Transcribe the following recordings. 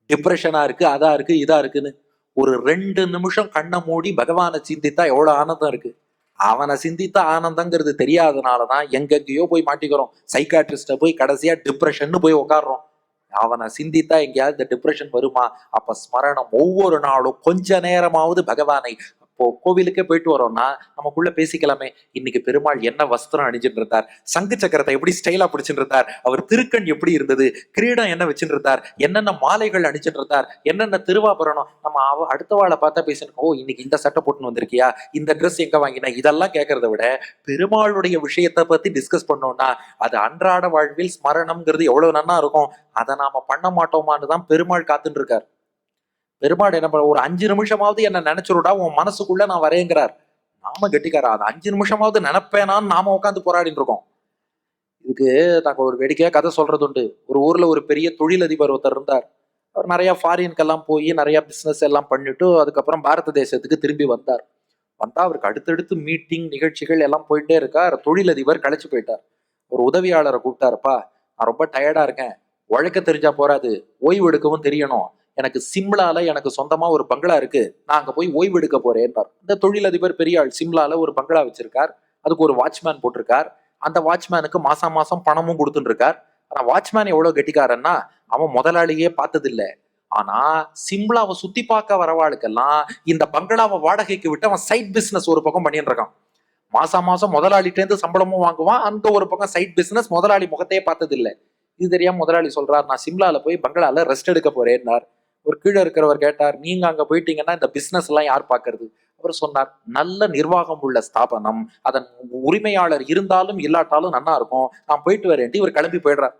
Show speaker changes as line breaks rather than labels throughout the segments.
டிப்ரெஷனா இருக்கு, அதா இருக்கு, இதா இருக்குன்னு. ஒரு 2 நிமிஷம் கண்ணை மூடி பகவானை சிந்தித்தா எவ்வளவு ஆனந்தம் இருக்கு. அவனை சிந்தித்தா ஆனந்தங்கிறது தெரியாதனாலதான் எங்கெங்கயோ போய் மாட்டிக்கிறோம். சைக்காட்ரிஸ்ட போய் கடைசியா டிப்ரெஷன் போய் உட்காடுறோம். அவனை சிந்தித்தா எங்கேயாவது இந்த டிப்ரெஷன் வருமா? அப்ப ஸ்மரணம் ஒவ்வொரு நாளும் கொஞ்ச நேரமாவது பகவானை. இப்போ கோவிலுக்கே போயிட்டு வரோம்னா நமக்குள்ள பேசிக்கலாமே, இன்னைக்கு பெருமாள் என்ன வஸ்திரம் அணிஞ்சிட்டு இருந்தார், சங்கு சக்கரத்தை எப்படி ஸ்டைலா பிடிச்சிட்டு இருந்தார், அவர் திருக்கண் எப்படி இருந்தது, கிரீடம் என்ன வச்சுட்டு இருந்தார், என்னென்ன மாலைகள் அணிச்சிட்டு இருந்தார், என்னென்ன திருவாபரணம். நம்ம அடுத்த வாழை பார்த்தா பேசணும், ஓ இன்னைக்கு இந்த சட்டை போட்டுன்னு வந்திருக்கியா, இந்த ட்ரெஸ் எங்க வாங்கினா, இதெல்லாம் கேட்கறத விட பெருமாளுடைய விஷயத்தை பத்தி டிஸ்கஸ் பண்ணோம்னா அது அன்றாட வாழ்வில் ஸ்மரணம்ங்கிறது எவ்வளவு நன்னா இருக்கும். அதை நாம பண்ண மாட்டோமான்னு தான் பெருமாள் காத்துட்டு இருக்கார். பெருமாள் என்ன பண்ண, ஒரு 5 நிமிஷமாவது என்ன நினைச்சிருடா உன் மனசுக்குள்ள நான் வரேங்கிறார். நாம கெட்டிக்காரா, அது 5 நிமிஷமாவது நினைப்பேனான்னு நாம உட்காந்து போராடிட்டு இருக்கோம். இதுக்கு நாங்க ஒரு வேடிக்கையா கதை சொல்றது உண்டு. ஒரு ஊர்ல ஒரு பெரிய தொழிலதிபர் ஒருத்தர் இருந்தார். அவர் நிறைய ஃபாரின்கெல்லாம் போய் நிறைய பிசினஸ் எல்லாம் பண்ணிட்டு அதுக்கப்புறம் பாரத தேசத்துக்கு திரும்பி வந்தார். வந்தா அவருக்கு அடுத்தடுத்து மீட்டிங் நிகழ்ச்சிகள் எல்லாம் போயிட்டே இருக்கார். தொழிலதிபர் களைச்சு போயிட்டார். ஒரு உதவியாளரை கூப்பிட்டாருப்பா, நான் ரொம்ப டயர்டா இருக்கேன், உழைக்க தெரிஞ்சா போறாது, ஓய்வு எடுக்கவும் தெரியணும். எனக்கு சிம்லால எனக்கு சொந்தமா ஒரு பங்களா இருக்கு, நான் அங்க போய் ஓய்வு எடுக்க போறேன்றார். இந்த தொழிலதிபர் பெரிய ஆள், சிம்லால ஒரு பங்களா வச்சிருக்கார். அதுக்கு ஒரு வாட்ச்மேன் போட்டிருக்கார். அந்த வாட்ச்மேனுக்கு மாசம் மாசம் பணமும் கொடுத்துட்டு இருக்கார். ஆனா வாட்ச்மேன் எவ்வளவு கெட்டிக்காரன்னா, அவன் முதலாளியே பார்த்தது இல்ல. ஆனா சிம்லாவை சுத்தி பார்க்க வரவாளுக்கெல்லாம் இந்த பங்களாவை வாடகைக்கு விட்டு அவன் சைட் பிசினஸ் ஒரு பக்கம் பண்ணிட்டு இருக்கான். மாசம் மாசம் முதலாளிட்டேருந்து சம்பளமும் வாங்குவான், அந்த ஒரு பக்கம் சைட் பிசினஸ், முதலாளி முகத்தையே பார்த்தது இல்ல. இது தெரியாம முதலாளி சொல்றார், நான் சிம்லால போய் பங்களால ரெஸ்ட் எடுக்க போறேன்னார். ஒரு கீழே இருக்கிறவர் கேட்டார், நீங்க அங்க போயிட்டீங்கன்னா இந்த பிசினஸ் எல்லாம் யார் பாக்குறது? அவர் சொன்னார், நல்ல நிர்வாகம் உள்ள ஸ்தாபனம், அதன் உரிமையாளர் இருந்தாலும் இல்லாட்டாலும் நல்லா இருக்கும், நான் போயிட்டு வரேன்ட்டு இவர் கிளம்பி போயிடுறார்.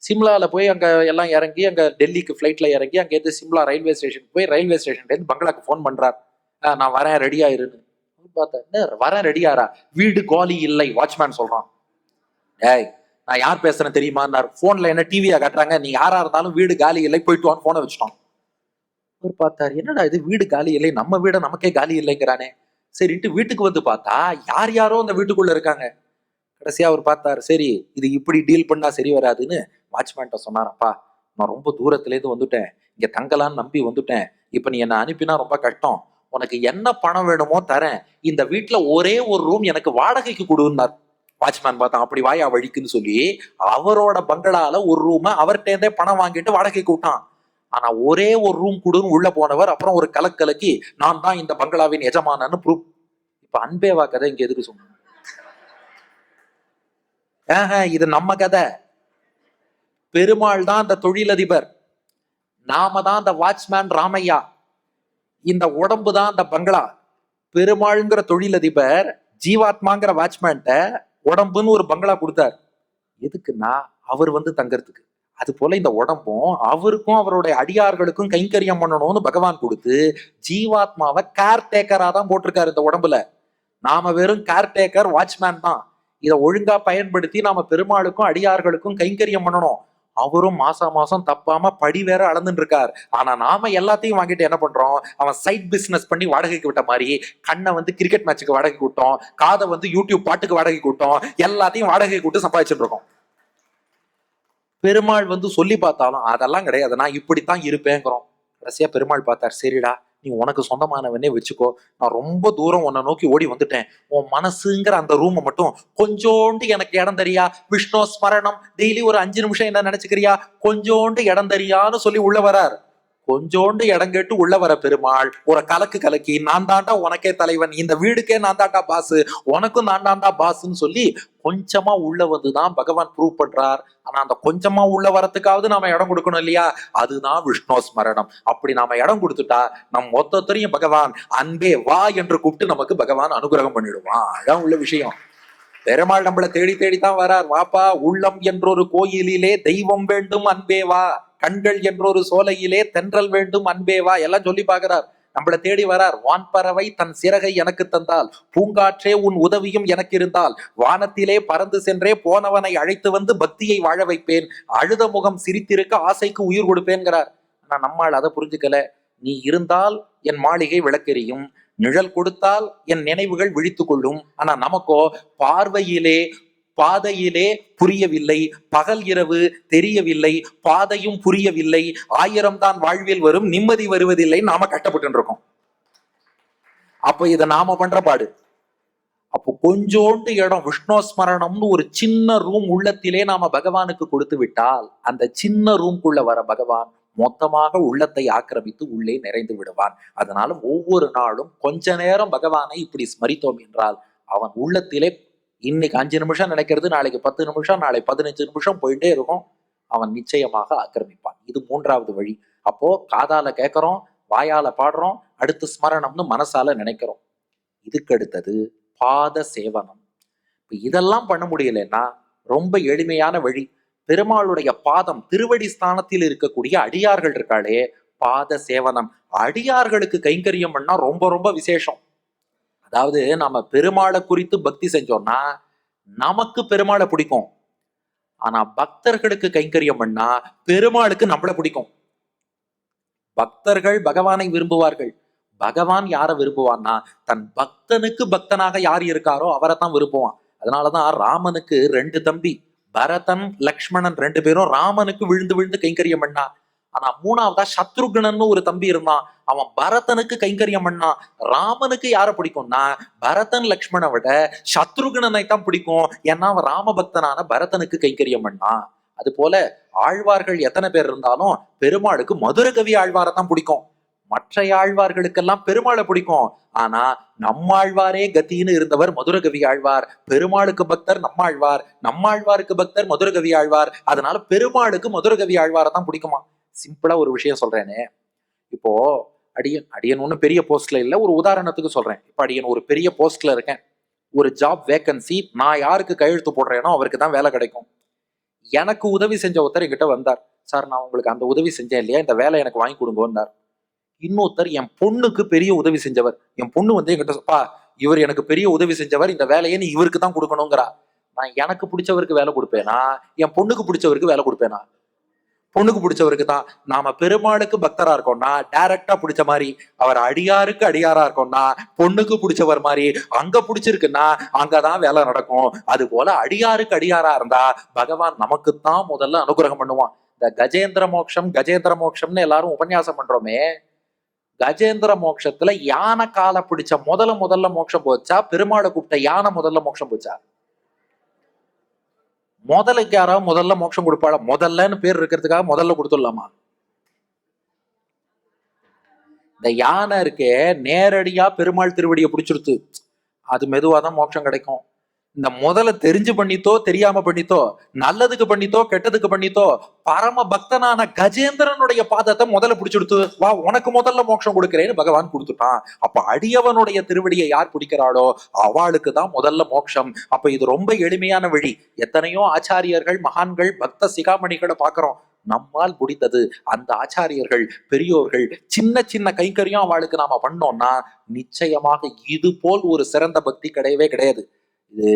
சிம்லால போய் அங்க எல்லாம் இறங்கி அங்க டெல்லிக்கு ஃபிளைட்ல இறங்கி அங்க இருந்து சிம்லா ரயில்வே ஸ்டேஷனுக்கு போய் ரயில்வே ஸ்டேஷன்ல இருந்து பங்களாக்கு போன் பண்றார், நான் வரேன் ரெடியா இருன்னு. பார்த்தா வரேன் ரெடியாரா, வீடு காலி இல்லை வாட்ச்மேன் சொல்றான். ஏய் நான் யார் பேசுறேன் தெரியுமா, போன்ல என்ன டிவியா காட்டுறாங்க, நீ யாரா இருந்தாலும் வீடு காலி இல்லை போயிட்டு வான்னு போனை வச்சுட்டான். அவர் பார்த்தாரு, என்னடா இது வீடு காலி இல்லை, நம்ம வீட நமக்கே காலி இல்லைங்கிறானே. சரின்ட்டு வீட்டுக்கு வந்து பார்த்தா யார் யாரோ அந்த வீட்டுக்குள்ள இருக்காங்க. கடைசியா அவர் பார்த்தாரு, சரி இது இப்படி டீல் பண்ணா சரி வராதுன்னு வாட்ச்மேன்ட்ட சொன்னாரப்பா, நான் ரொம்ப தூரத்துல இருந்து வந்துட்டேன், இங்க தங்கலான்னு நம்பி வந்துட்டேன், இப்ப நீ என்ன அனுப்பினா ரொம்ப கஷ்டம், உனக்கு என்ன பணம் வேணுமோ தரேன், இந்த வீட்டுல ஒரே ஒரு ரூம் எனக்கு வாடகைக்கு கொடுன்னார். வாட்ச்மேன் பார்த்தா, அப்படி வாயா வழிக்குன்னு சொல்லி அவரோட பங்களால ஒரு ரூமை அவர்கிட்டே பணம் வாங்கிட்டு வாடகைக்கு விட்டான். ஆனா ஒரே ஒரு ரூம் கொடுன்னு உள்ள போனவர் அப்புறம் ஒரு கலக்கலக்கி, நான் தான் இந்த பங்களாவின் எஜமானன்னு ப்ரூஃப். இப்ப அன்பேவா கதை இங்க எதுக்கு சொன்ன? இது நம்ம கதை. பெருமாள் தான் அந்த தொழிலதிபர், நாம தான் அந்த வாட்ச்மேன் ராமையா, இந்த உடம்பு தான் அந்த பங்களா. பெருமாள்ங்கிற தொழிலதிபர் ஜீவாத்மாங்கிற வாட்ச்மேன்ட்ட உடம்புன்னு ஒரு பங்களா கொடுத்தார். எதுக்குன்னா அவர் வந்து தங்கறதுக்கு. அது போல இந்த உடம்பும் அவருக்கும் அவருடைய அடியார்களுக்கும் கைங்கரியம் பண்ணணும்னு பகவான் கொடுத்து ஜீவாத்மாவை கேர்டேக்கரா தான் போட்டிருக்காரு இந்த உடம்புல. நாம வெறும் கேர்டேக்கர் வாட்ச்மேன் தான். இதை ஒழுங்கா பயன்படுத்தி நாம பெருமாளுக்கும் அடியார்களுக்கும் கைங்கரியம் பண்ணணும். அவரும் மாசம் மாசம் தப்பாம படி வேற அளந்துட்டு இருக்கார். ஆனா நாம எல்லாத்தையும் வாங்கிட்டு என்ன பண்றோம், அவன் சைட் பிசினஸ் பண்ணி வாடகைக்கு விட்ட மாதிரி கண்ணை வந்து கிரிக்கெட் மேட்சுக்கு வாடகைக்கு விட்டோம், காதை வந்து யூடியூப் பாட்டுக்கு வாடகைக்கு விட்டோம், எல்லாத்தையும் வாடகைக்கு விட்டு சம்பாதிச்சுட்டு இருக்கோம். பெருமாள் வந்து சொல்லி பார்த்தாலும் அதெல்லாம் கிடையாது, நான் இப்படித்தான் இருப்பேங்கிறோம். கடைசியா பெருமாள் பார்த்தார், சரிடா நீ உனக்கு சொந்தமானவனே வச்சுக்கோ, நான் ரொம்ப தூரம் உன்னை நோக்கி ஓடி வந்துட்டேன், உன் மனசுங்கிற அந்த ரூமை மட்டும் கொஞ்சோண்டு எனக்கு இடம் தெரியா, விஷ்ணு ஸ்மரணம் டெய்லி ஒரு 5 நிமிஷம் என்ன நினைச்சுக்கிறியா, கொஞ்சோண்டு இடம் தெரியான்னு சொல்லி உள்ள வரார். கொஞ்சோண்டு இடம் கேட்டு உள்ள வர பெருமாள் ஒரு கலக்கு கலக்கி, நான் தாண்டா உனக்கே தலைவன், இந்த வீடுக்கே நான் தாண்டா பாசு, உனக்கும் நான் தாண்டா பாசுன்னு சொல்லி கொஞ்சமா உள்ள வந்துதான் பகவான் ப்ரூவ் பண்றார். ஆனா அந்த கொஞ்சமா உள்ள வரத்துக்காவது நாம இடம் கொடுக்கணும் இல்லையா, அதுதான் விஷ்ணு ஸ்மரணம். அப்படி நாம இடம் கொடுத்துட்டா நம் மொத்தத்தையும் பகவான் அன்பே வா என்று கூப்பிட்டு நமக்கு பகவான் அனுகிரகம் பண்ணிடுவான். அதான் உள்ள விஷயம். பெருமாள் நம்மளை தேடி தேடித்தான் வரார். வாப்பா, உள்ளம் என்றொரு கோயிலிலே தெய்வம் வேண்டும் அன்பே வா, கண்கள் என்றொரு சோலையிலே தென்றல் வேண்டும் அன்பே வா, எல்லாம் சொல்லி பாக்குறார். நம்மளை தேடி வரார். வான்பறவை தன் சிறகை எனக்கு தந்தால், பூங்காற்றே உன் உதவியும் எனக்கு இருந்தால், வானத்திலே பறந்து சென்றே போனவனை அழைத்து வந்து பக்தியை வாழ வைப்பேன், அழுத முகம் சிரித்திருக்க ஆசைக்கு உயிர் கொடுப்பேன்கிறார். ஆனா நம்மால் அதை புரிஞ்சுக்கல. நீ இருந்தால் என் மாளிகை விளக்கெரியும், நிழல் கொடுத்தால் என் நினைவுகள் விழித்து கொள்ளும். ஆனா நமக்கோ பார்வையிலே பாதையிலே புரியவில்லை, பகல் இரவு தெரியவில்லை, பாதையும் புரியவில்லை, 1000 தான் வாழ்வில் வரும், நிம்மதி வருவதில்லை, நாம கஷ்டப்பட்டு இருக்கோம். அப்ப இதை நாம பண்ற பாடு. அப்போ கொஞ்சோண்டு இடம் விஷ்ணோஸ்மரணம்னு ஒரு சின்ன ரூம் உள்ளத்திலே நாம பகவானுக்கு கொடுத்து விட்டால் அந்த சின்ன ரூம்குள்ள வர பகவான் மொத்தமாக உள்ளத்தை ஆக்கிரமித்து உள்ளே நிறைந்து விடுவான். அதனால ஒவ்வொரு நாளும் கொஞ்ச நேரம் பகவானை இப்படி ஸ்மரித்தோம் என்றால் அவன் உள்ளத்திலே இன்னைக்கு 5 நிமிஷம் நினைக்கிறது நாளைக்கு 10 நிமிஷம், நாளை 15 நிமிஷம் போயிட்டே இருக்கும். அவன் நிச்சயமாக ஆக்கிரமிப்பான். இது 3வது வழி. அப்போ காதால கேட்கிறோம், வாயால பாடுறோம், அடுத்து ஸ்மரணம்னு மனசால நினைக்கிறோம். இதுக்கு அடுத்தது பாத சேவனம். இதெல்லாம் பண்ண முடியலன்னா ரொம்ப எளிமையான வழி. பெருமாளுடைய பாதம் திருவடி ஸ்தானத்தில் இருக்கக்கூடிய அடியார்கள் இருக்காளே, பாத சேவனம். அடியார்களுக்கு கைங்கரியம் பண்ணா ரொம்ப ரொம்ப விசேஷம். அதாவது நம்ம பெருமாளை குறித்து பக்தி செஞ்சோம்னா நமக்கு பெருமாளை பிடிக்கும். ஆனா பக்தர்களுக்கு கைங்கரியம் பண்ணா பெருமாளுக்கு நம்மளை பிடிக்கும். பக்தர்கள் பகவானை விரும்புவார்கள். பகவான் யாரை விரும்புவான்னா தன் பக்தனுக்கு பக்தனாக யார் இருக்காரோ அவரை தான் விரும்புவான். அதனாலதான் ராமனுக்கு 2 தம்பி, பரதன் லக்ஷ்மணன் 2 பேரும் ராமனுக்கு விழுந்து விழுந்து கைங்கரியம் பண்ணா. ஆனா 3வதா சத்ருகனன்னு ஒரு தம்பி இருந்தான். அவன் பரதனுக்கு கைங்கரியம் பண்ணான். ராமனுக்கு யாரை பிடிக்கும்னா பரதன் லக்ஷ்மணனை விட சத்ருகனனை தான் பிடிக்கும். ஏன்னா அவன் ராம பக்தனான பரதனுக்கு கைங்கரியம் பண்ணான். அது போல ஆழ்வார்கள் எத்தனை பேர் இருந்தாலும் பெருமாளுக்கு மதுரகவி ஆழ்வாரை தான் பிடிக்கும். மற்ற ஆழ்வார்களுக்கெல்லாம் பெருமாளை பிடிக்கும். ஆனா நம்மாழ்வாரே கத்தின்னு இருந்தவர் மதுரகவி ஆழ்வார். பெருமாளுக்கு பக்தர் நம்மாழ்வார், நம்மாழ்வாருக்கு பக்தர் மதுரகவி ஆழ்வார். அதனால பெருமாளுக்கு மதுரகவி ஆழ்வாரை தான் பிடிக்குமா. சிம்பிளா ஒரு விஷயம் சொல்றேனே, இப்போ அடியன் ஒன்னும் பெரிய போஸ்ட்ல இல்ல, ஒரு உதாரணத்துக்கு சொல்றேன். இப்ப அடியன் ஒரு பெரிய போஸ்ட்ல இருக்கேன், ஒரு ஜாப் வேகன்சி, நான் யாருக்கு கையெழுத்து போடுறேனோ அவருக்கு தான் வேலை கிடைக்கும். எனக்கு உதவி செஞ்ச ஒருத்தர் என்கிட்ட வந்தார், சார் நான் உங்களுக்கு அந்த உதவி செஞ்சேன் இல்லையா, இந்த வேலை எனக்கு வாங்கி கொடுங்கன்னார். இன்னொருத்தர் என் பொண்ணுக்கு பெரிய உதவி செஞ்சவர். என் பொண்ணு வந்து என்கிட்ட, பா இவர் எனக்கு பெரிய உதவி செஞ்சவர், இந்த வேலையை நீ இவருக்கு தான் கொடுக்கணுங்கிறா. நான் எனக்கு பிடிச்சவருக்கு வேலை கொடுப்பேனா, என் பொண்ணுக்கு பிடிச்சவருக்கு வேலை கொடுப்பேனா? பொண்ணுக்கு பிடிச்சவருக்கு தான். நாம பெருமாளுக்கு பக்தரா இருக்கோம்னா டைரக்டா பிடிச்ச மாதிரி, அவர் அடியாருக்கு அடியாரா இருக்கோம்னா பொண்ணுக்கு பிடிச்சவர் மாதிரி, அங்க பிடிச்சிருக்குன்னா அங்கதான் வேலை நடக்கும். அது போல அடியாருக்கு அடியாரா இருந்தா பகவான் நமக்குத்தான் முதல்ல அனுகிரகம் பண்ணுவான். இந்த கஜேந்திர மோட்சம்னு எல்லாரும் உபன்யாசம் பண்றோமே, கஜேந்திர மோட்சத்துல யானை காலை பிடிச்ச முதல்ல மோட்சம் போச்சா, பெருமாளை கூப்பிட்ட யானை முதல்ல மோட்சம் போச்சா? முதலுக்கு யாராவது முதல்ல மோட்சம் கொடுப்பாளா? முதல்லன்னு பேர் இருக்கிறதுக்காக முதல்ல கொடுத்துடலாமா? இந்த யானை இருக்கே நேரடியா பெருமாள் திருவடியை பிடிச்சிருத்து, அது மெதுவாதான் மோட்சம் கிடைக்கும். இந்த முதல்ல தெரிஞ்சு பண்ணித்தோ தெரியாம பண்ணித்தோ, நல்லதுக்கு பண்ணித்தோ கெட்டதுக்கு பண்ணித்தோ, பரம பக்தனான கஜேந்திரனுடைய பாதத்தை முதல்ல பிடிச்சிடுத்து, வா உனக்கு முதல்ல மோட்சம் கொடுக்கிறேன்னு பகவான் கொடுத்துட்டான். அப்ப அடியவனுடைய திருவடியை யார் பிடிக்கிறாளோ அவளுக்கு தான் முதல்ல மோட்சம். அப்ப இது ரொம்ப எளிமையான வழி. எத்தனையோ ஆச்சாரியர்கள் மகான்கள் பக்த சிகாமணிகளை பாக்குறோம். நம்மால் முடித்தது அந்த ஆச்சாரியர்கள் பெரியோர்கள் சின்ன சின்ன கைங்கரியம் அவளுக்கு நாம பண்ணோம்னா நிச்சயமாக இது போல் ஒரு சிறந்த பக்தி கிடையவே கிடையாது. இது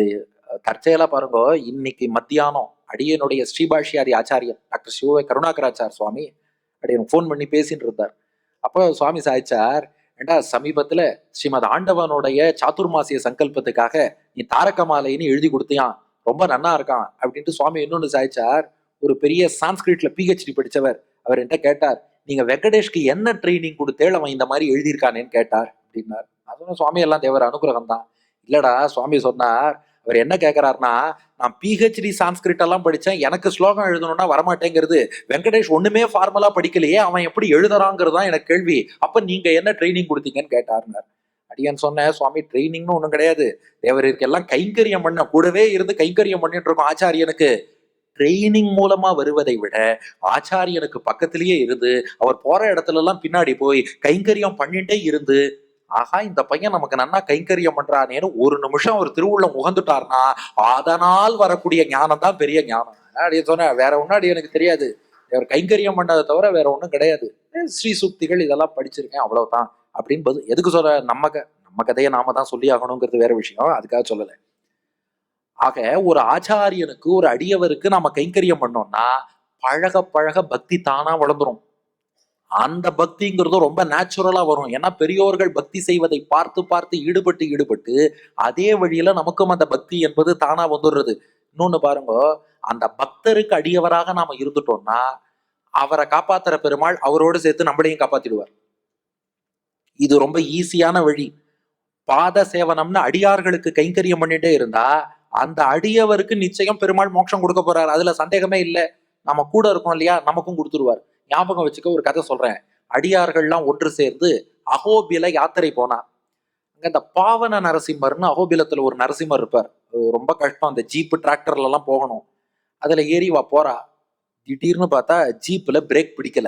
தற்செயலா பாருங்க, இன்னைக்கு மத்தியானம் அடியனுடைய ஸ்ரீபாஷ்யாரி ஆச்சாரியன் டாக்டர் சிவ கருணாகராச்சார் சுவாமி அடியன் போன் பண்ணி பேசிட்டு இருந்தார். அப்போ சுவாமி சாய்ச்சார், ஏண்டா சமீபத்துல ஸ்ரீமத் ஆண்டவனுடைய சாத்துர்மாசிய சங்கல்பத்துக்காக நீ தாரகமாலைன்னு எழுதி கொடுத்தியான், ரொம்ப நன்னா இருக்கான் அப்படின்ட்டு சுவாமி இன்னொன்னு சாய்ச்சார். ஒரு பெரிய சான்ஸ்கிரிட்ல PhD படிச்சவர் அவர் என்ன கேட்டார், நீங்க வெங்கடேஷ்க்கு என்ன ட்ரைனிங் கொடுத்தேள் அவன் இந்த மாதிரி எழுதியிருக்கானேன்னு கேட்டார் அப்படின்னார். அதுவும் சுவாமி எல்லாம் தேவர் அனுகிரகம் தான். இல்லடா சுவாமி சொன்னார், அவர் என்ன கேட்கிறாருன்னா, நான் PhD சான்ஸ்கிரிட் எல்லாம் படிச்சேன், எனக்கு ஸ்லோகம் எழுதணும்னா வரமாட்டேங்கிறது, வெங்கடேஷ் ஒண்ணுமே ஃபார்மலா படிக்கலையே, அவன் எப்படி எழுதுறாங்கிறது தான் எனக்கு கேள்வி, அப்ப நீங்க என்ன ட்ரைனிங் கொடுத்தீங்கன்னு கேட்டாருனார். அடியான் சொன்னேன், சுவாமி ட்ரைனிங்னு ஒண்ணும் கிடையாது, தேவருக்கு எல்லாம் கைங்கரியம் பண்ண கூடவே இருந்து கைங்கரியம் பண்ணிட்டு இருக்கோம். ஆச்சாரியனுக்கு ட்ரெயினிங் மூலமா வருவதை விட ஆச்சாரியனுக்கு பக்கத்திலேயே இருந்து அவர் போற இடத்துல எல்லாம் பின்னாடி போய் கைங்கரியம் பண்ணிட்டே இருந்து, ஆகா இந்த பையன் நமக்கு நன்னா கைங்கரியம் பண்றானேன்னு ஒரு நிமிஷம் ஒரு திருவுள்ளம் உகந்துட்டார்னா அதனால் வரக்கூடிய ஞானம் தான் பெரிய ஞானம். அப்படியே சொன்ன வேற ஒன்னும் எனக்கு தெரியாது, அவர் கைங்கரியம் பண்ணதை தவிர வேற ஒன்றும் கிடையாது, ஸ்ரீ சுக்திகள் இதெல்லாம் படிச்சிருக்கேன் அவ்வளவுதான் அப்படின்னு எதுக்கு சொல்ற, நம்ம கதையை நாம தான் சொல்லி ஆகணுங்கிறது வேற விஷயம், அதுக்காக சொல்லலை. ஆக ஒரு ஆச்சாரியனுக்கு ஒரு அடியவருக்கு நாம கைங்கரியம் பண்ணோம்னா பழக பழக பக்தி தானா வளர்ந்துரும். அந்த பக்திங்கிறதும் ரொம்ப நேச்சுரலா வரும். ஏன்னா பெரியோர்கள் பக்தி செய்வதை பார்த்து பார்த்து ஈடுபட்டு அதே வழியில நமக்கும் அந்த பக்தி என்பது தானா வந்துடுறது. இன்னொன்னு பாருங்க, அந்த பக்தருக்கு அடியவராக நாம இருந்துட்டோம்னா அவரை காப்பாத்துற பெருமாள் அவரோடு சேர்த்து நம்மளையும் காப்பாத்திடுவார். இது ரொம்ப ஈஸியான வழி. பாத சேவனம்னு அடியார்களுக்கு கைங்கரியம் பண்ணிட்டே இருந்தா அந்த அடியவருக்கு நிச்சயம் பெருமாள் மோட்சம் கொடுக்க போறாரு, அதுல சந்தேகமே இல்லை. நம்ம கூட இருக்கோம் இல்லையா, நமக்கும் கொடுத்துருவார். ஞாபகம் வச்சுக்க, ஒரு கதை சொல்றேன். அடியார்கள்லாம் ஒன்று சேர்ந்து அகோபில யாத்திரை போனா, அங்க இந்த பாவன நரசிம்மர்னு அகோபிலத்துல ஒரு நரசிம்மர் இருப்பார். ரொம்ப கஷ்டம், அந்த ஜீப்பு டிராக்டர்ல எல்லாம் போகணும். அதுல ஏறி வா போறா, திடீர்னு பார்த்தா ஜீப்ல பிரேக் பிடிக்கல.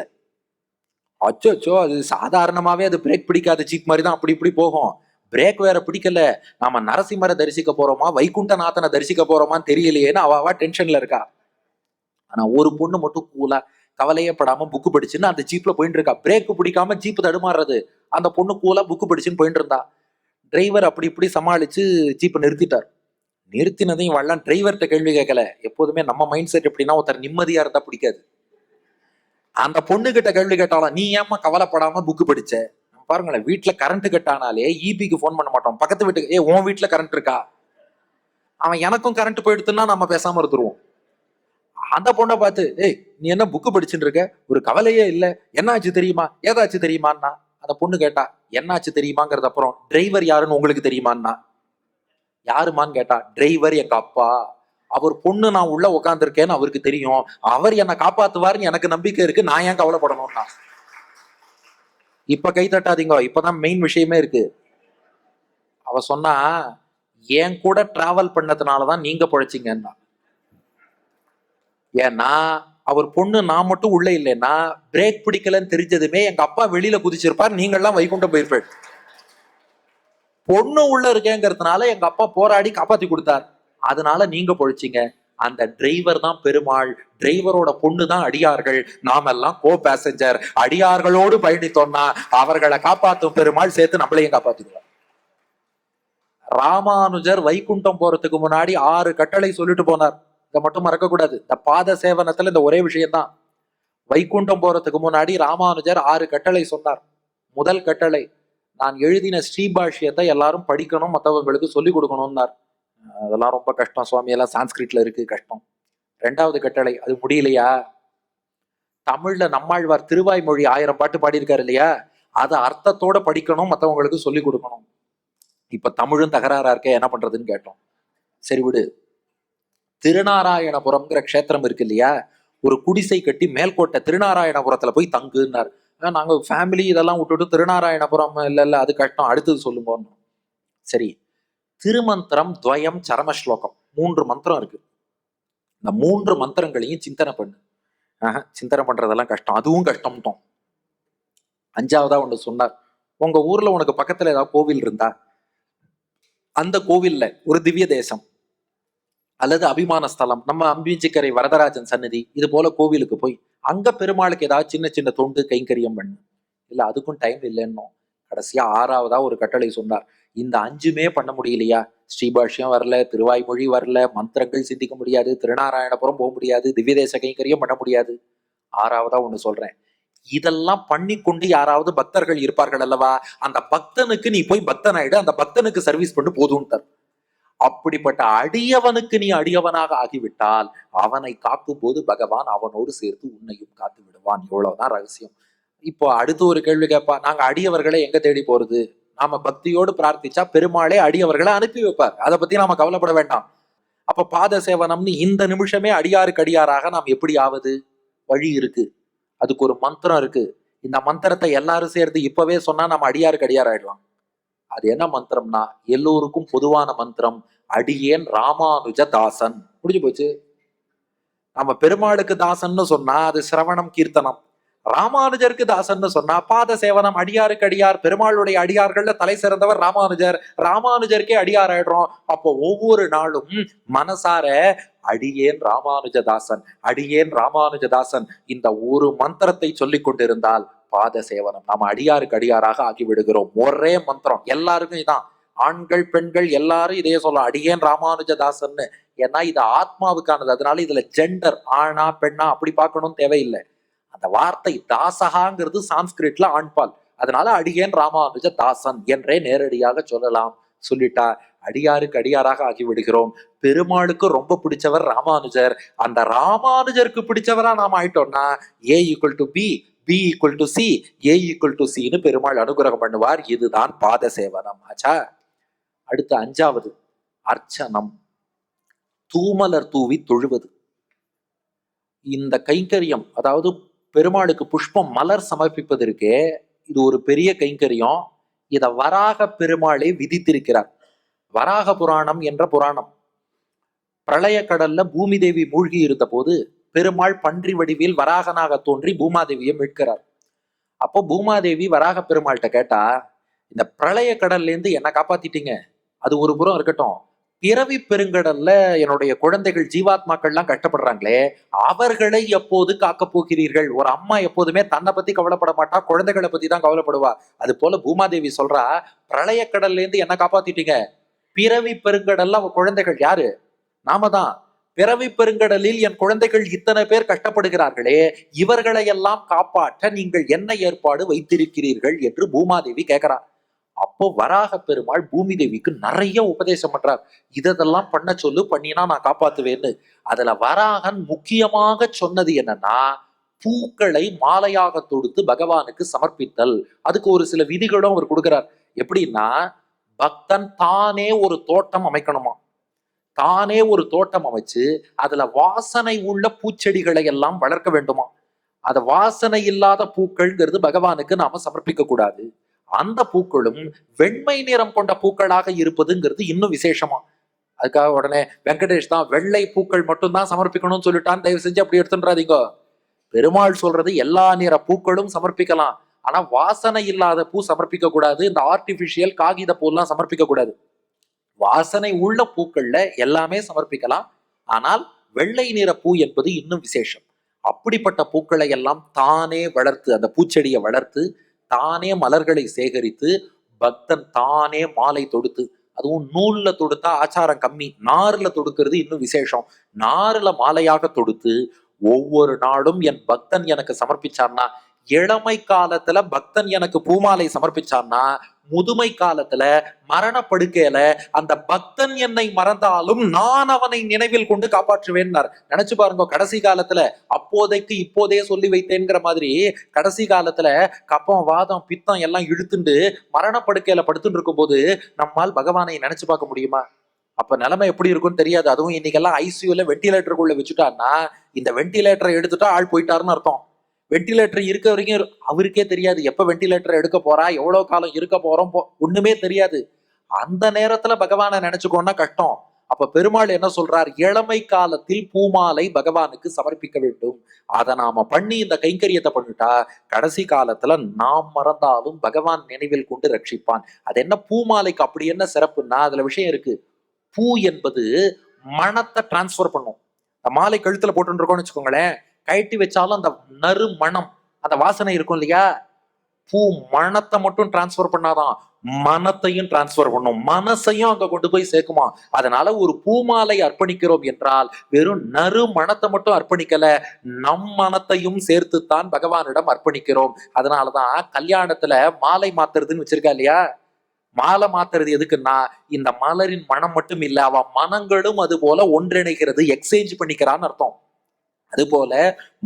அச்சோ, அது சாதாரணமாவே அது பிரேக் பிடிக்காத ஜீப் மாதிரி தான் அப்படி இப்படி போகும். பிரேக் வேற பிடிக்கல. நாம நரசிம்மரை தரிசிக்க போறோமா வைகுண்டநாதனை தரிசிக்க போறோமான்னு தெரியலையேன்னு அவ டென்ஷன்ல இருக்கா. ஆனா ஒரு பொண்ணு மட்டும் கூலா கவலையே படாம புக்கு படிச்சுன்னு அந்த ஜீப்ல போயிட்டு இருக்கா. பிரேக் பிடிக்காம ஜீப் தடுமாறுறது, அந்த பொண்ணு கூலா புக்கு படிச்சுன்னு போயிட்டு இருந்தா. டிரைவர் அப்படி இப்படி சமாளிச்சு ஜீப்பை நிறுத்திட்டார். நிறுத்தினதையும் வரலாம், டிரைவர்கிட்ட கேள்வி கேட்கல. எப்போதுமே நம்ம மைண்ட் செட் எப்படின்னா, ஒருத்தர் நிம்மதியா இருந்தா பிடிக்காது. அந்த பொண்ணு கிட்ட கேள்வி கேட்டாலும், நீ ஏமா கவலைப்படாம புக்கு படிச்ச? பாருங்களேன், வீட்டுல கரண்ட் கட் ஆனாலே இபிக்கு போன் பண்ண மாட்டோம், பக்கத்து வீட்டுக்கு உன் வீட்டுல கரண்ட் இருக்கா. அவன் எனக்கும் கரண்ட் போயிடுத்துன்னா நம்ம பேசாம இருந்துருவோம். அந்த பொண்ணை பார்த்து, நீ என்ன புக்கு படிச்சுட்டு இருக்க, ஒரு கவலையே இல்ல, என்னாச்சு தெரியுமா, ஏதாச்சும் தெரியுமான்னா. அந்த பொண்ணு கேட்டா, என்னாச்சு தெரியுமாங்கிறது அப்புறம், டிரைவர் யாருன்னு உங்களுக்கு தெரியுமான்னா. யாருமான்னு கேட்டா, டிரைவர் எங்க அப்பா, அவர் பொண்ணு நான் உள்ள உட்காந்துருக்கேன்னு அவருக்கு தெரியும், அவர் என்னை காப்பாத்துவாருன்னு எனக்கு நம்பிக்கை இருக்கு, நான் ஏன் கவலைப்படணும்னா. இப்ப கை தட்டாதீங்க, இப்பதான் மெயின் விஷயமே இருக்கு. அவ சொன்னா, என் கூட டிராவல் பண்ணதுனாலதான் நீங்க பொழைச்சிங்கன்னா. ஏன்னா அவர் பொண்ணு நான் மட்டும் உள்ள இல்லைன்னா பிரேக் பிடிக்கலன்னு தெரிஞ்சதுமே எங்க அப்பா வெளியில குதிச்சிருப்பார், நீங்கள்லாம் வைகுண்டம் போயிருப்பேன். பொண்ணு உள்ள இருக்கேங்கிறதுனால எங்க அப்பா போராடி காப்பாத்தி கொடுத்தார், அதனால நீங்க பொழைச்சிங்க. அந்த டிரைவர் தான் பெருமாள், டிரைவரோட பொண்ணு தான் அடியார்கள், நாமெல்லாம் கோ பேசஞ்சர். அடியார்களோடு பயணித்தோம்னா அவர்களை காப்பாத்தும் பெருமாள் சேர்த்து நம்மளையும் காப்பாத்திடுவார். ராமானுஜர் வைகுண்டம் போறதுக்கு முன்னாடி 6 கட்டளை சொல்லிட்டு போனார். இதை மட்டும் மறக்க கூடாது. இந்த பாத சேவனத்துல இந்த ஒரே விஷயம்தான். வைகுண்டம் போறதுக்கு முன்னாடி ராமானுஜர் 6 கட்டளை சொன்னார். முதல் கட்டளை, நான் எழுதின ஸ்ரீபாஷ்யத்தை எல்லாரும் படிக்கணும், மற்றவங்களுக்கு சொல்லிக் கொடுக்கணும்னார். அதெல்லாம் ரொம்ப கஷ்டம் சுவாமி, எல்லாம் சான்ஸ்கிரிட்ல இருக்கு, கஷ்டம். 2வது கட்டளை, அது முடியலையா, தமிழ்ல நம்மாழ்வார் திருவாய்மொழி 1000 பாட்டு பாடியிருக்காரு இல்லையா, அதை அர்த்தத்தோட படிக்கணும், மற்றவங்களுக்கு சொல்லிக் கொடுக்கணும். இப்ப தமிழும் தகராறா இருக்க, என்ன பண்றதுன்னு கேட்டோம். சரி விடு, திருநாராயணபுரம்ங்கிற க்ஷேத்திரம் இருக்கு இல்லையா, ஒரு குடிசை கட்டி மேல்கோட்டை திருநாராயணபுரத்துல போய் தங்குன்னார். நாங்க ஃபேமிலி இதெல்லாம் விட்டுட்டு திருநாராயணபுரம் இல்ல அது கஷ்டம், அடுத்தது சொல்லுங்க. சரி, திருமந்திரம் துவயம் சரம ஸ்லோகம் 3 மந்திரம் இருக்கு. இந்த 3 மந்திரங்களையும் சிந்தனை பண்ணு. சிந்தனை பண்றதெல்லாம் கஷ்டம், அதுவும் கஷ்டம்ட்டோம். 5வதா ஒண்ணு சொன்னார், உங்க ஊர்ல உனக்கு பக்கத்துல ஏதாவது கோவில் இருந்தா அந்த கோவில்ல ஒரு திவ்ய தேசம் அல்லது அபிமான ஸ்தலம், நம்ம அம்பிஞ்சிக்கரை வரதராஜன் சன்னதி, இது போல கோவிலுக்கு போய் அங்க பெருமாளுக்கு ஏதாவது சின்ன சின்ன தொண்டு கைங்கரியம் பண்ணு. இல்ல அதுக்கும் டைம் இல்லைன்னும். கடைசியா 6வதா ஒரு கட்டளை சொன்னார். இந்த 5மே பண்ண முடியலையா, ஸ்ரீபாஷ்யம் வரல, திருவாய்மொழி வரல, மந்திரங்கள் சிந்திக்க முடியாது, திருநாராயணபுரம் போக முடியாது, திவ்யதேச கைங்கரியம் பண்ண முடியாது, 6வதா ஒண்ணு சொல்றேன், இதெல்லாம் பண்ணி கொண்டு யாராவது பக்தர்கள் இருப்பார்கள் அல்லவா, அந்த பக்தனுக்கு நீ போய் பக்தன் ஆயிடு, அந்த பக்தனுக்கு சர்வீஸ் பண்ணு போதும்ட்டார். அப்படிப்பட்ட அடியவனுக்கு நீ அடியவனாக ஆகிவிட்டால் அவனை காக்கும் போது பகவான் அவனோடு சேர்த்து உன்னையும் காத்து விடுவான். இவ்வளவுதான் ரகசியம். இப்போ அடுத்து ஒரு கேள்வி கேட்பா, நாங்க அடியவர்களை எங்க தேடி போறது? நாம பக்தியோடு பிரார்த்திச்சா பெருமாளே அடியவர்களை அனுப்பி வைப்பார், அதை பத்தி நாம கவலைப்பட வேண்டாம். அப்ப பாத சேவனம்னு இந்த நிமிஷமே அடியாருக்கு அடியாராக நாம் எப்படி ஆவது? வழி இருக்கு, அதுக்கு ஒரு மந்திரம் இருக்கு. இந்த மந்திரத்தை எல்லாரும் சேர்ந்து இப்பவே சொன்னா நம்ம அடியாருக்கு அடியார் ஆயிடலாம். அது என்ன மந்திரம்னா, எல்லோருக்கும் பொதுவான மந்திரம், அடியேன் ராமானுஜ தாசன். முடிஞ்சு போச்சு. நம்ம பெருமாளுக்கு தாசன்னு சொன்னா அது சிரவணம் கீர்த்தனம், ராமானுஜருக்கு தாசன்னு சொன்னா பாத சேவனம், அடியாருக்கு அடியார். பெருமாளுடைய அடியார்கள்ல தலை சிறந்தவர் ராமானுஜர், ராமானுஜருக்கே அடியார் ஆயிடுறோம். அப்போ ஒவ்வொரு நாளும் மனசார அடியேன் ராமானுஜதாசன், அடியேன் ராமானுஜதாசன், இந்த ஒரு மந்திரத்தை சொல்லிக் கொண்டிருந்தால் பாத சேவனம், நாம அடியாருக்கு அடியாராக ஆகி விடுகிறோம். ஒரே மந்திரம், எல்லாருக்கும் இதான், ஆண்கள் பெண்கள் எல்லாரும் இதையே சொல்லலாம், அடியேன் ராமானுஜதாசன். ஏன்னா இது ஆத்மாவுக்கானது, அதனால இதுல ஜெண்டர் ஆணா பெண்ணா அப்படி பார்க்கணும் தேவையில்லை. அந்த வார்த்தை தாசகாங்கிறது சான்ஸ்கிரிட்ல ஆண்பால், அதனால அடியேன் ராமானுஜ தாசன் என்றே நேரடியாக சொல்லலாம். சொல்லிட்டா அடியாருக்கு அடியாராக ஆகிவிடுகிறோம். பெருமாளுக்கு ரொம்ப பிடிச்சவர் ராமானுஜர். அந்த ராமானுஜருக்கு பிடிச்சவரா நாம் ஆயிட்டோம்னா A equal to B, B equal to C, A equal to சின்னு பெருமாள் அனுகிரகம் பண்ணுவார். இதுதான் பாத சேவனம் ஆச்சா. அடுத்து 5வது அர்ச்சனம், தூமலர் தூவி தொழுவது. இந்த கைங்கரியம், அதாவது பெருமாளுக்கு புஷ்பம் மலர் சமர்ப்பிப்பது இருக்கே, இது ஒரு பெரிய கைங்கரியம். இத வராக பெருமாளே விதித்திருக்கிறார். வராக புராணம் என்ற புராணம். பிரளய கடல்ல பூமி தேவி மூழ்கி இருந்த போது பெருமாள் பன்றி வடிவில் வராகனாக தோன்றி பூமாதேவியை மீட்கிறார். அப்போ பூமாதேவி வராக பெருமாள்கிட்ட கேட்டா, இந்த பிரளய கடல்ல இருந்து என்ன காப்பாத்திட்டீங்க, அது ஒரு புறம் இருக்கட்டும், பிறவி பெருங்கடல்ல என்னுடைய குழந்தைகள் ஜீவாத்மாக்கள்லாம் கஷ்டப்படுறாங்களே, அவர்களை எப்போது காக்க போகிறீர்கள்? ஒரு அம்மா எப்போதுமே தன்னை பத்தி கவலைப்பட மாட்டா, குழந்தைகளை பத்தி தான் கவலைப்படுவா. அது போல பூமாதேவி சொல்றா, பிரளய கடல்ல இருந்து என்ன காப்பாத்திட்டீங்க, பிறவி பெருங்கடல்ல அவ குழந்தைகள் யாரு, நாம தான். பிறவி பெருங்கடலில் என் குழந்தைகள் இத்தனை பேர் கஷ்டப்படுகிறார்களே, இவர்களை எல்லாம் காப்பாற்ற நீங்கள் என்ன ஏற்பாடு வைத்திருக்கிறீர்கள் என்று பூமாதேவி கேட்கிறா. அப்போ வராக பெருமாள் பூமி தேவிக்கு நிறைய உபதேசம் பண்றார். இதெல்லாம் பண்ண சொல்லு, பண்ணினா நான் காப்பாத்துவேன்னு. அதுல வராகன் முக்கியமாக சொன்னது என்னன்னா, பூக்களை மாலையாக தொடுத்து பகவானுக்கு சமர்ப்பித்தல். அதுக்கு ஒரு சில விதிகளும் அவர் கொடுக்கிறார். எப்படின்னா, பக்தன் தானே ஒரு தோட்டம் அமைக்கணுமா, தானே ஒரு தோட்டம் அமைச்சு அதுல வாசனை உள்ள பூச்செடிகளை எல்லாம் வளர்க்க வேண்டுமா. அத வாசனை இல்லாத பூக்கள்ங்கிறது பகவானுக்கு நாம சமர்ப்பிக்க கூடாது. அந்த பூக்களும் வெண்மை நிறம் கொண்ட பூக்களாக இருப்பதுங்கிறது இன்னும் விசேஷமா. அதுக்காக உடனே வெங்கடேஷ் தான் வெள்ளை பூக்கள் மட்டும்தான் சமர்ப்பிக்கணும்னு சொல்லிட்டான், தயவு செஞ்சு அப்படி எடுத்துன்றாதீங்க. பெருமாள் சொல்றது எல்லா நிற பூக்களும் சமர்ப்பிக்கலாம், ஆனா வாசனை இல்லாத பூ சமர்ப்பிக்க கூடாது. இந்த ஆர்டிபிஷியல் காகித பூலாம் சமர்ப்பிக்க கூடாது. வாசனை உள்ள பூக்கள்ல எல்லாமே சமர்ப்பிக்கலாம், ஆனால் வெள்ளை நிற பூ என்பது இன்னும் விசேஷம். அப்படிப்பட்ட பூக்களை எல்லாம் தானே வளர்த்து, அந்த பூச்செடியை வளர்த்து தானே மலர்களை சேகரித்து பக்தன் தானே மாலை தொடுத்து, அதுவும் நூல்ல தொடுத்தா ஆச்சாரம் கம்மி, நார்ல தொடுக்கிறது இன்னும் விசேஷம். நார்ல மாலையாக தொடுத்து ஒவ்வொரு நாளும் என் பக்தன் எனக்கு சமர்ப்பிச்சான்னா, இளமை காலத்துல பக்தன் எனக்கு பூமாலை சமர்ப்பிச்சான்னா, முதுமை காலத்துல மரணப்படுக்கையில அந்த பக்தன் என்னை மறந்தாலும் நான் அவனை நினைவில் கொண்டு காப்பாற்றுவேன்னார். நினைச்சு பாருங்க, கடைசி காலத்துல அப்போதைக்கு இப்போதே சொல்லி வைத்தேங்கிற மாதிரி கடைசி காலத்துல கப்பம் வாதம் பித்தம் எல்லாம் இழுத்துண்டு மரணப்படுக்கையில படுத்துட்டு இருக்கும் போது நம்மால் பகவானை நினைச்சு பார்க்க முடியுமா? அப்ப நிலைமை எப்படி இருக்கும்னு தெரியாது. அதுவும் இன்னைக்கெல்லாம் ஐசியூல வெண்டிலேட்டருக்குள்ள வச்சுட்டான்னா, இந்த வெண்டிலேட்டரை எடுத்துட்டா ஆள் போயிட்டாருன்னு அர்த்தம். வெண்டிலேட்டர் இருக்க வரைக்கும் அவருக்கே தெரியாது எப்ப வெண்டிலேட்டர் எடுக்க போறா, எவ்வளவு காலம் இருக்க போறோம், ஒண்ணுமே தெரியாது. அந்த நேரத்துல பகவானை நினைச்சுக்கோன்னா கஷ்டம். அப்ப பெருமாள் என்ன சொல்றார், இளமை காலத்தில் பூமாலை பகவானுக்கு சமர்ப்பிக்க வேண்டும். அதை நாம பண்ணி இந்த கைங்கரியத்தை பண்ணிட்டா கடைசி காலத்துல நாம் மறந்தாலும் பகவான் நினைவில் கொண்டு ரட்சிப்பான். அது என்ன பூமாலைக்கு அப்படி என்ன சிறப்புன்னா, அதுல விஷயம் இருக்கு. பூ என்பது மனத்தை டிரான்ஸ்பர் பண்ணும். மாலை கழுத்துல போட்டு இருக்கோம்னு வச்சுக்கோங்களேன், கழட்டி வச்சாலும் அந்த நறு மனம், அந்த வாசனை இருக்கும் இல்லையா, பூ மனத்தை மட்டும் டிரான்ஸ்பர் பண்ணாதான் மனத்தையும் டிரான்ஸ்பர் பண்ணும், மனசையும் அங்க கொண்டு போய் சேர்க்குமா. அதனால ஒரு பூமாலை அர்ப்பணிக்கிறோம் என்றால் வெறும் நறு மனத்தை மட்டும் அர்ப்பணிக்கல, நம் மனத்தையும் சேர்த்துத்தான் பகவானிடம் அர்ப்பணிக்கிறோம். அதனாலதான் கல்யாணத்துல மாலை மாத்துறதுன்னு வச்சிருக்கா இல்லையா, மாலை மாத்துறது எதுக்குன்னா, இந்த மலரின் மனம் மட்டும் இல்ல, அவ மனங்களும் அது போல ஒன்றிணைகிறது, எக்ஸ்சேஞ்ச் பண்ணிக்கிறான்னு அர்த்தம். அது போல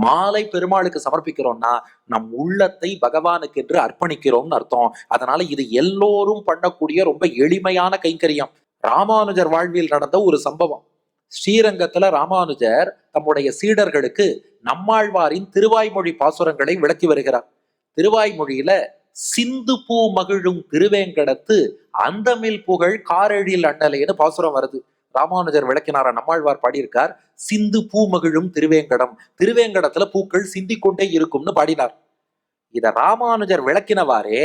மாலை பெருமாளுக்கு சமர்ப்பிக்கிறோம்னா நம் உள்ளத்தை பகவானுக்கு என்று அர்ப்பணிக்கிறோம்னு அர்த்தம். அதனால இது எல்லோரும் பண்ணக்கூடிய ரொம்ப எளிமையான கைங்கரியம். ராமானுஜர் வாழ்வில் நடந்த ஒரு சம்பவம். ஸ்ரீரங்கத்துல ராமானுஜர் தம்முடைய சீடர்களுக்கு நம்மாழ்வாரின் திருவாய்மொழி பாசுரங்களை விளக்கி வருகிறார். திருவாய்மொழியில சிந்து பூ மகிழும் திருவேங்கடத்து அந்தமில் புகழ் காரெழில் அண்ணலேன்னு பாசுரம் வருது. ராமானுஜர் விளக்கினார, நம்மாழ்வார் பாடியிருக்கார், சிந்து பூ மகிழும் திருவேங்கடம், திருவேங்கடத்துல பூக்கள் சிந்திக்கொண்டே இருக்கும்னு பாடினார். இத ராமானுஜர் விளக்கினவாறே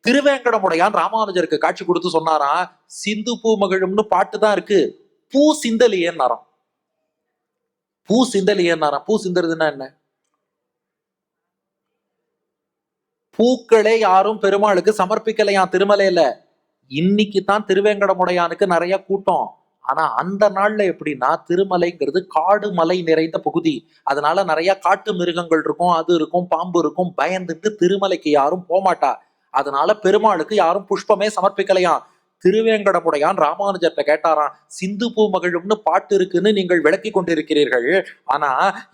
திருவேங்கடமுடையான் ராமானுஜருக்கு காட்சி கொடுத்து சொன்னாராம், சிந்து பூ மகிழும்னு பாட்டு தான் இருக்கு, பூ சிந்தலியேன்னாராம். பூ சிந்தலியேன்னாராம். பூ சிந்தறதுன்னா என்ன? பூக்களே யாரும் பெருமாளுக்கு சமர்ப்பிக்கலையா திருமலையில. இன்னைக்கு தான் திருவேங்கடமுடையானுக்கு நிறைய கூட்டம். ஆனா அந்த நாள்ல எப்படின்னா, திருமலைங்கிறது காடு மலை நிறைந்த பகுதி. அதனால நிறைய காட்டு மிருகங்கள் இருக்கும், அது இருக்கும், பாம்பு இருக்கும். பயந்துட்டு திருமலைக்கு யாரும் போமாட்டா. அதனால பெருமாளுக்கு யாரும் புஷ்பமே சமர்ப்பிக்கலையாம். திருவேங்கடமுடையான் ராமானுஜர்கிட்ட கேட்டாராம், சிந்து பூ மகிழும்னு பாட்டு இருக்குன்னு நீங்கள் விளக்கி கொண்டிருக்கிறீர்கள், ஆனா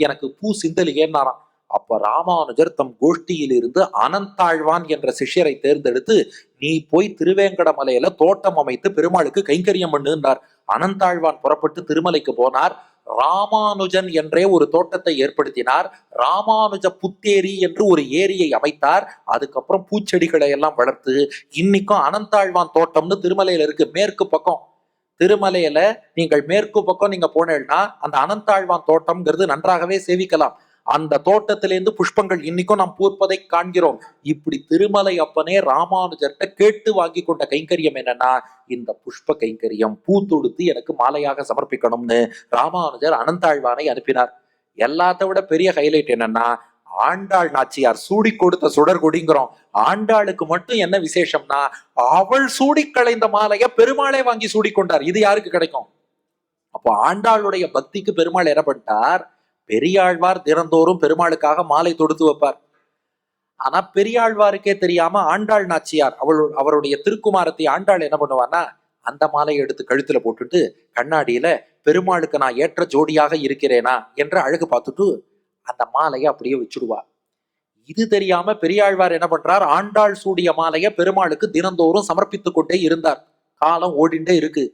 எனக்கு பூ சிந்தலியேன்னாராம். அப்ப ராமானுஜர் தம் கோஷ்டியிலிருந்து அனந்தாழ்வான் என்ற சிஷ்யரை தேர்ந்தெடுத்து, நீ போய் திருவேங்கடமலையில தோட்டம் அமைத்து பெருமாளுக்கு கைங்கரியம் பண்ணுன்னார். அனந்தாழ்வான் புறப்பட்டு திருமலைக்கு போனார். ராமானுஜன் என்றே ஒரு தோட்டத்தை ஏற்படுத்தினார். ராமானுஜ புத்தேரி என்று ஒரு ஏரியை அமைத்தார். அதுக்கப்புறம் பூச்செடிகளை எல்லாம் வளர்த்து இன்னைக்கும் அனந்தாழ்வான் தோட்டம்னு திருமலையில இருக்கு. மேற்கு பக்கம் திருமலையில நீங்கள் மேற்கு பக்கம் நீங்க போனீங்கன்னா அந்த அனந்தாழ்வான் தோட்டம்ங்கிறது நன்றாகவே சேவிக்கலாம். அந்த தோட்டத்திலிருந்து புஷ்பங்கள் இன்னைக்கும் நாம் பூர்ப்பதை காண்கிறோம். இப்படி திருமலை அப்பனே ராமானுஜர்கிட்ட கேட்டு வாங்கி கொண்ட கைங்கரியம் என்னன்னா, இந்த புஷ்ப கைங்கரியம், பூ தொடுத்து எனக்கு மாலையாக சமர்ப்பிக்கணும்னு ராமானுஜர் அனந்தாழ்வானை அனுப்பினார். எல்லாத்த விட பெரிய ஹைலைட் என்னன்னா, ஆண்டாள் நாச்சியார் சூடி கொடுத்த சுடர் கொடிங்கிறோம். ஆண்டாளுக்கு மட்டும் என்ன விசேஷம்னா, அவள் சூடி களைந்த மாலைய பெருமாளே வாங்கி சூடி கொண்டார். இது யாருக்கு கிடைக்கும்? அப்போ ஆண்டாளுடைய பக்திக்கு பெருமாள் என்ன பண்ணிட்டார், பெரியாழ்வார் தினந்தோறும் பெருமாளுக்காக மாலை தொடுத்து வைப்பார். ஆனா பெரியாழ்வாருக்கே தெரியாம ஆண்டாள் நாச்சியார் அவருடைய திருக்குமாரத்தை ஆண்டாள் என்ன பண்ணுவான்னா, அந்த மாலையை எடுத்து கழுத்துல போட்டுட்டு கண்ணாடியில பெருமாளுக்கு நான் ஏற்ற ஜோடியாக இருக்கிறேனா என்று அழகு பார்த்துட்டு அந்த மாலையை அப்படியே வச்சுடுவா. இது தெரியாம பெரியாழ்வார் என்ன பண்றார், ஆண்டாள் சூடிய மாலையை பெருமாளுக்கு தினந்தோறும் சமர்ப்பித்துக் கொண்டே இருந்தார். காலம் ஓடிண்டே இருக்கு.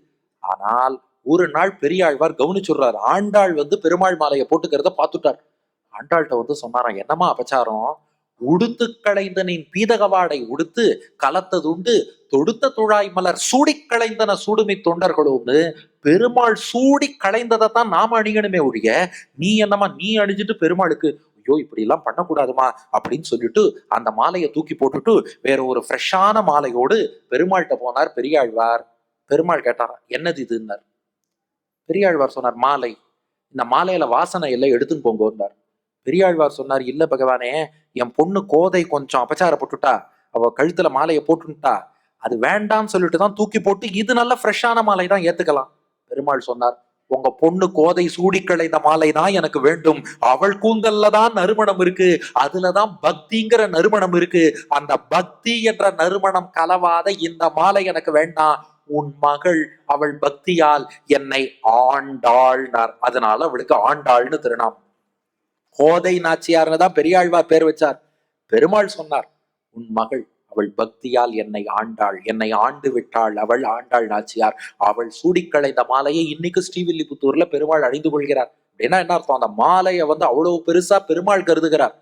ஆனால் ஒரு நாள் பெரியாழ்வார் கவனிச்சுடுறாரு, ஆண்டாள் பெருமாள் மாலையை போட்டுக்கிறத பார்த்துட்டார். ஆண்டாள்கிட்ட சொன்னாராம், என்னமா அபச்சாரம், உடுத்து களைந்தனின் பீதகவாடை உடுத்து கலத்ததுண்டு தொடுத்த துழாய் மலர் சூடி களைந்தன சூடுமை தொண்டர்களோன்னு பெருமாள் சூடி களைந்ததைத்தான் நாம அணியணுமே ஒழிய, நீ என்னமா நீ அணிஞ்சிட்டு பெருமாளுக்கு ஐயோ இப்படி எல்லாம் பண்ணக்கூடாதுமா அப்படின்னு சொல்லிட்டு அந்த மாலையை தூக்கி போட்டுட்டு வேற ஒரு ஃப்ரெஷ்ஷான மாலையோடு பெருமாள்கிட்ட போனார் பெரியாழ்வார். பெருமாள் கேட்டாரா, என்னது இதுன்னார். பெரியாழ்வார் சொன்னார், மாலை. இந்த மாலையில வாசனை எல்லாம் எடுத்துன்னு போங்கன்னார். பெரியாழ்வார் சொன்னார், இல்ல பகவானே, என் பொண்ணு கோதை கொஞ்சம் அபச்சாரப்பட்டுட்டா, அவ கழுத்துல மாலையை போட்டுட்டா, அது வேண்டாம்னு சொல்லிட்டு தான் தூக்கி போட்டு இது நல்ல ஃப்ரெஷ்ஷான மாலை தான் ஏத்துக்கலாம். பெருமாள் சொன்னார், உங்க பொண்ணு கோதை சூடி களைந்த மாலை தான் எனக்கு வேண்டும். அவள் கூந்தல்ல தான் நறுமணம் இருக்கு, அதுலதான் பக்திங்கிற நறுமணம் இருக்கு. அந்த பக்தி என்ற நறுமணம் கலவாத இந்த மாலை எனக்கு வேண்டாம். உன் மகள் அவள் பக்தியால் என்னை ஆண்டாள்னார். அதனால அவளுக்கு ஆண்டாள்னு திருநாமம். கோதை நாச்சியார்னு தான் பெரியாழ்வார் பேர் வச்சார். பெருமாள் சொன்னார், உன் மகள் அவள் பக்தியால் என்னை ஆண்டாள், என்னை ஆண்டு விட்டாள், அவள் ஆண்டாள் நாச்சியார். அவள் சூடிக்களைந்த மாலையை இன்னைக்கு ஸ்ரீவில்லிபுத்தூர்ல பெருமாள் அணிந்து கொள்கிறார். அப்படின்னா என்ன அர்த்தம், அந்த மாலையை அவ்வளவு பெருசா பெருமாள் கருதுகிறார்.